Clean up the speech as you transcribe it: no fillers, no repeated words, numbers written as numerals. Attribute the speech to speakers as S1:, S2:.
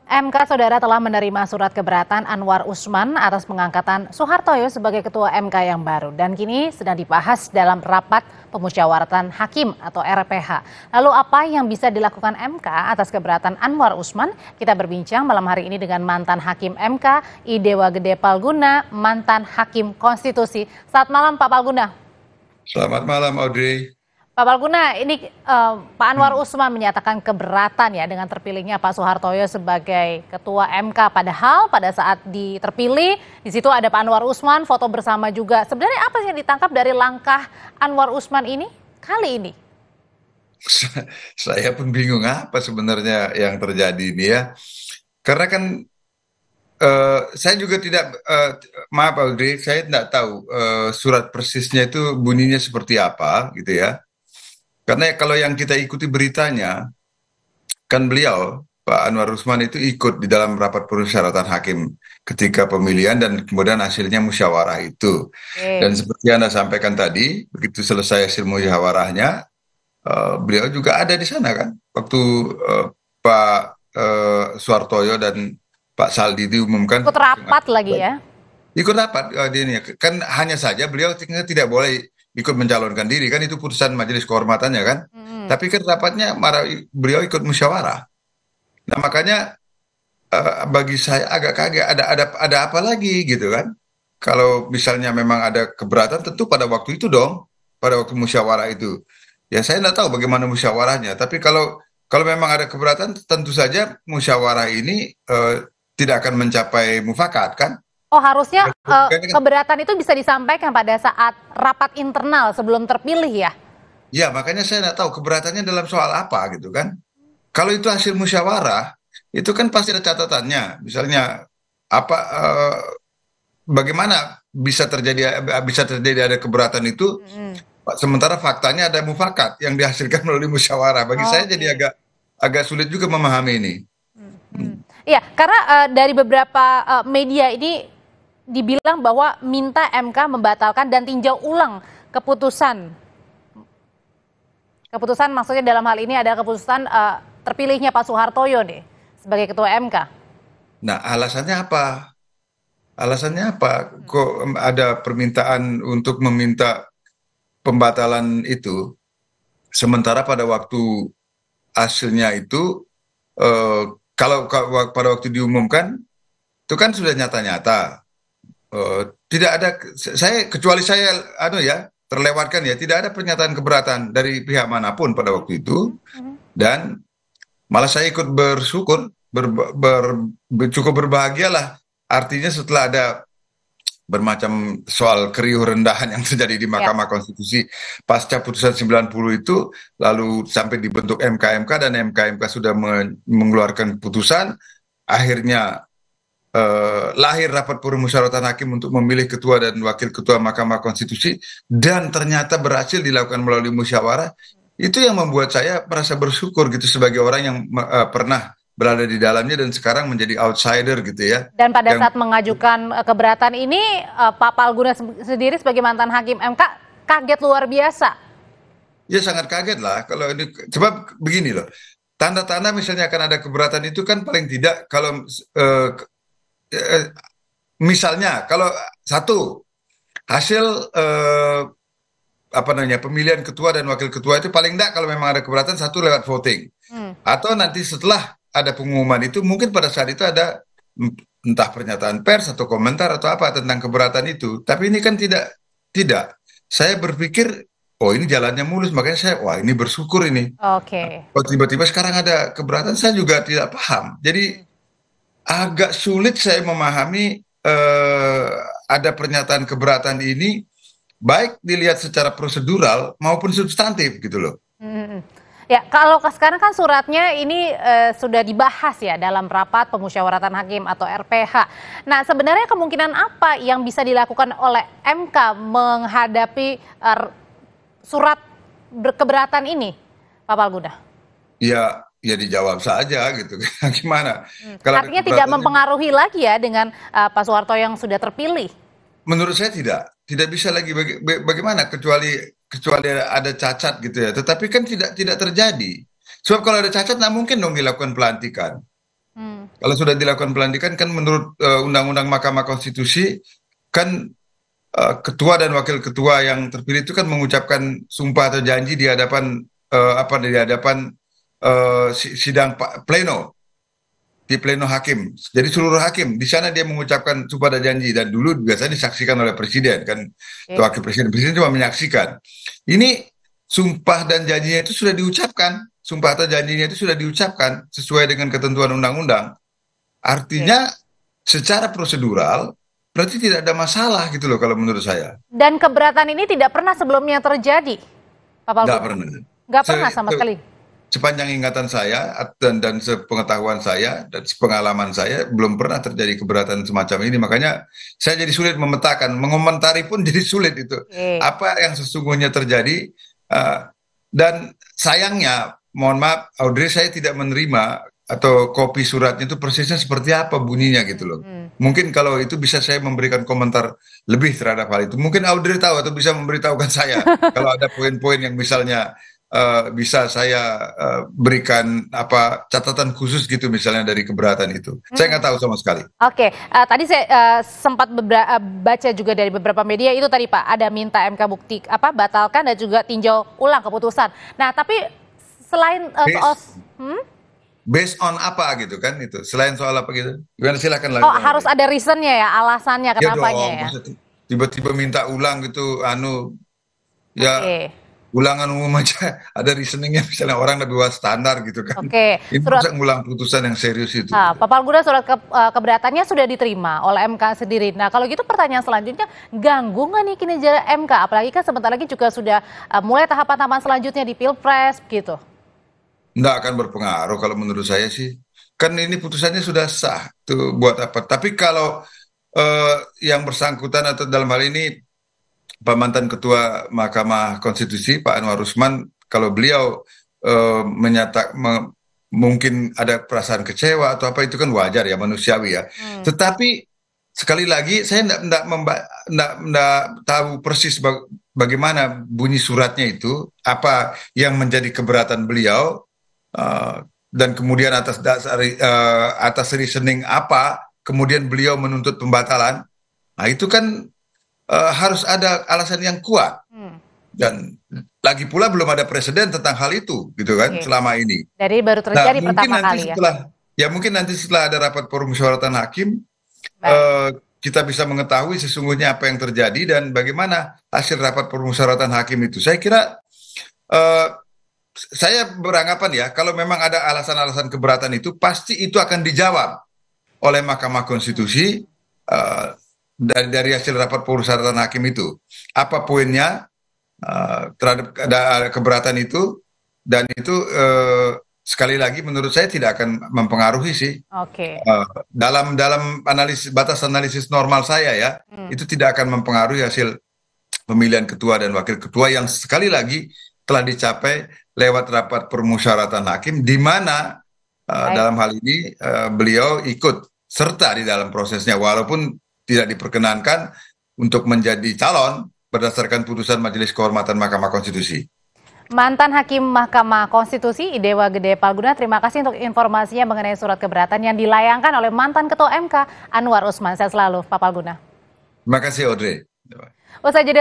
S1: MK Saudara telah menerima surat keberatan Anwar Usman atas pengangkatan Soehartoyo sebagai Ketua MK yang baru dan kini sedang dibahas dalam rapat pemusyawaratan hakim atau RPH. Lalu apa yang bisa dilakukan MK atas keberatan Anwar Usman? Kita berbincang malam hari ini dengan mantan Hakim MK Idewa Gede Palguna, mantan Hakim Konstitusi. Selamat malam Pak Palguna.
S2: Selamat malam Audrey.
S1: Pak Palguna, ini Pak Anwar Usman menyatakan keberatan ya dengan terpilihnya Pak Soehartoyo sebagai Ketua MK. Padahal pada saat terpilih, di situ ada Pak Anwar Usman, foto bersama juga. Sebenarnya apa sih yang ditangkap dari langkah Anwar Usman ini kali ini?
S2: Saya pun bingung apa sebenarnya yang terjadi ini ya. Karena kan saya juga tidak, maaf Audrey, saya tidak tahu surat persisnya itu bunyinya seperti apa gitu ya. Karena kalau yang kita ikuti beritanya, kan beliau, Pak Anwar Usman itu ikut di dalam rapat persyaratan hakim ketika pemilihan dan kemudian hasilnya musyawarah itu. Dan
S1: Oke.
S2: seperti Anda sampaikan tadi, begitu selesai hasil musyawarahnya, beliau juga ada di sana kan, waktu Pak Soehartoyo dan Pak Saldi diumumkan.
S1: Ikut rapat lagi ya?
S2: Ikut rapat di ini kan, hanya saja beliau tidak boleh ikut mencalonkan diri kan, itu putusan majelis kehormatannya kan. Tapi kan rapatnya beliau ikut musyawarah. Nah makanya bagi saya agak kaget, ada apa lagi gitu kan. Kalau misalnya memang ada keberatan, tentu pada waktu itu dong, pada waktu musyawarah itu. Ya saya tidak tahu bagaimana musyawarahnya. Tapi kalau memang ada keberatan, tentu saja musyawarah ini tidak akan mencapai mufakat kan.
S1: Oh, harusnya
S2: Kan
S1: keberatan itu bisa disampaikan pada saat rapat internal sebelum terpilih ya?
S2: Ya, makanya saya nggak tahu keberatannya dalam soal apa gitu kan. Kalau itu hasil musyawarah, itu kan pasti ada catatannya. Misalnya apa, bagaimana bisa terjadi ada keberatan itu,
S1: Mm-mm.
S2: sementara faktanya ada mufakat yang dihasilkan melalui musyawarah. Bagi saya jadi
S1: Oke.
S2: agak agak sulit juga memahami ini.
S1: Hmm. Iya, karena dari beberapa media ini dibilang bahwa minta MK membatalkan dan tinjau ulang keputusan. Keputusan maksudnya dalam hal ini adalah keputusan terpilihnya Pak Soehartoyo nih sebagai Ketua MK.
S2: Nah, alasannya apa? Alasannya apa? Kok ada permintaan untuk meminta pembatalan itu, sementara pada waktu hasilnya itu, eh, kalau pada waktu diumumkan itu kan sudah nyata-nyata. Tidak ada, kecuali saya terlewatkan ya, tidak ada pernyataan keberatan dari pihak manapun pada waktu itu. Dan malah saya ikut bersyukur, cukup berbahagialah, artinya setelah ada bermacam soal keriuh rendahan yang terjadi di
S1: Ya.
S2: Mahkamah Konstitusi pasca putusan 90 itu, lalu sampai dibentuk MK-MK dan MK-MK sudah mengeluarkan putusan, akhirnya lahir rapat permusyawaratan hakim untuk memilih ketua dan wakil ketua Mahkamah Konstitusi, dan ternyata berhasil dilakukan melalui musyawarah. Itu yang membuat saya merasa bersyukur gitu, sebagai orang yang pernah berada di dalamnya dan sekarang menjadi outsider gitu ya.
S1: Dan pada
S2: Yang
S1: saat mengajukan keberatan ini, Pak Palguna sendiri sebagai mantan hakim MK kaget luar biasa.
S2: Ya sangat kaget lah kalau ini, sebab begini loh, tanda-tanda misalnya akan ada keberatan itu kan paling tidak kalau eh, eh, misalnya kalau satu hasil apa namanya, pemilihan ketua dan wakil ketua itu, paling tidak kalau memang ada keberatan, satu lewat voting,
S1: Hmm.
S2: atau nanti setelah ada pengumuman itu mungkin pada saat itu ada entah pernyataan pers atau komentar atau apa tentang keberatan itu. Tapi ini kan tidak. Saya berpikir, oh ini jalannya mulus, makanya saya, wah ini bersyukur ini.
S1: Oke.
S2: Kalau tiba-tiba sekarang ada keberatan, saya juga tidak paham. Jadi agak sulit saya memahami ada pernyataan keberatan ini, baik dilihat secara prosedural maupun substantif gitu loh.
S1: Hmm. Ya, kalau sekarang kan suratnya ini sudah dibahas ya dalam rapat pemusyawaratan hakim atau RPH. Nah, sebenarnya kemungkinan apa yang bisa dilakukan oleh MK menghadapi surat keberatan ini, Pak Palguna?
S2: Ya, ya dijawab saja gitu. Gimana? Kalau ada
S1: Artinya tidak
S2: keberatan,
S1: mempengaruhi lagi ya dengan Pak Soeharto yang sudah terpilih.
S2: menurut saya tidak bisa lagi, bagaimana, kecuali ada cacat gitu ya. Tetapi kan tidak terjadi. Sebab kalau ada cacat, nggak mungkin dong dilakukan pelantikan. Kalau sudah dilakukan pelantikan kan menurut Undang-Undang Mahkamah Konstitusi kan ketua dan wakil ketua yang terpilih itu kan mengucapkan sumpah atau janji di hadapan di hadapan sidang pleno, di pleno hakim. Jadi seluruh hakim di sana dia mengucapkan sumpah dan janji, dan dulu biasanya disaksikan oleh presiden kan, atau wakil presiden. Presiden cuma menyaksikan. Ini sumpah dan janjinya itu sudah diucapkan, sumpah atau janjinya itu sudah diucapkan sesuai dengan ketentuan undang-undang. Artinya secara prosedural berarti tidak ada masalah gitu loh kalau menurut saya.
S1: Dan keberatan ini tidak pernah sebelumnya terjadi, Pak Palguna?
S2: Nggak pernah.
S1: Nggak pernah sama sekali.
S2: Sepanjang ingatan saya dan sepengetahuan saya dan sepengalaman saya belum pernah terjadi keberatan semacam ini. Makanya saya jadi sulit memetakan, mengomentari pun jadi sulit itu. Apa yang sesungguhnya terjadi, dan sayangnya, mohon maaf Audrey, saya tidak menerima atau kopi suratnya itu persisnya seperti apa bunyinya gitu loh. Mungkin kalau itu bisa saya memberikan komentar lebih terhadap hal itu. Mungkin Audrey tahu atau bisa memberitahukan saya kalau ada poin-poin yang misalnya bisa saya berikan catatan khusus gitu misalnya dari keberatan itu. Saya nggak tahu sama sekali.
S1: Oke, tadi saya sempat baca juga dari beberapa media itu tadi Pak, ada minta MK bukti batalkan dan juga tinjau ulang keputusan. Nah, tapi selain
S2: based on apa gitu kan itu? Selain soal apa gitu? Gimana, silakan lagi.
S1: Oh, harus ada reasonnya ya, alasannya kenapanya ya.
S2: Tiba-tiba minta ulang gitu, ya. Ulangan umum aja ada reasoningnya, misalnya orang lebih standar gitu kan. Ini bisa ngulang putusan yang serius itu.
S1: Pak Palguna, surat keberatannya sudah diterima oleh MK sendiri. Nah, kalau gitu pertanyaan selanjutnya, ganggu nggak nih kinerja MK? Apalagi kan sebentar lagi juga sudah mulai tahapan-tahapan selanjutnya di Pilpres gitu.
S2: Nggak akan berpengaruh kalau menurut saya sih. Kan ini putusannya sudah sah, tuh buat apa? Tapi kalau yang bersangkutan atau dalam hal ini Pak mantan Ketua Mahkamah Konstitusi Pak Anwar Usman, kalau beliau mungkin ada perasaan kecewa atau apa, itu kan wajar ya, manusiawi ya. Tetapi sekali lagi saya tidak tahu persis bagaimana bunyi suratnya itu, apa yang menjadi keberatan beliau, dan kemudian atas reasoning apa kemudian beliau menuntut pembatalan. Nah itu kan harus ada alasan yang kuat, dan lagi pula belum ada presiden tentang hal itu gitu kan selama ini.
S1: Jadi baru terjadi pertama kali
S2: ya. Mungkin nanti setelah ada rapat permusyawaratan hakim, kita bisa mengetahui sesungguhnya apa yang terjadi dan bagaimana hasil rapat permusyawaratan hakim itu. Saya kira saya beranggapan ya, kalau memang ada alasan-alasan keberatan itu pasti itu akan dijawab oleh Mahkamah Konstitusi dari hasil rapat permusyawaratan hakim itu. Apa poinnya terhadap keberatan itu, dan itu sekali lagi menurut saya tidak akan mempengaruhi sih. Dalam batas analisis normal saya ya, itu tidak akan mempengaruhi hasil pemilihan ketua dan wakil ketua yang sekali lagi telah dicapai lewat rapat permusyawaratan hakim, di mana dalam hal ini beliau ikut serta di dalam prosesnya walaupun tidak diperkenankan untuk menjadi calon berdasarkan putusan Majelis Kehormatan Mahkamah Konstitusi.
S1: Mantan Hakim Mahkamah Konstitusi Idewa Gede Palguna, terima kasih untuk informasinya mengenai surat keberatan yang dilayangkan oleh mantan Ketua MK Anwar Usman. Sehat selalu, Pak Palguna.
S2: Terima kasih, Audrey.
S1: Usai jeda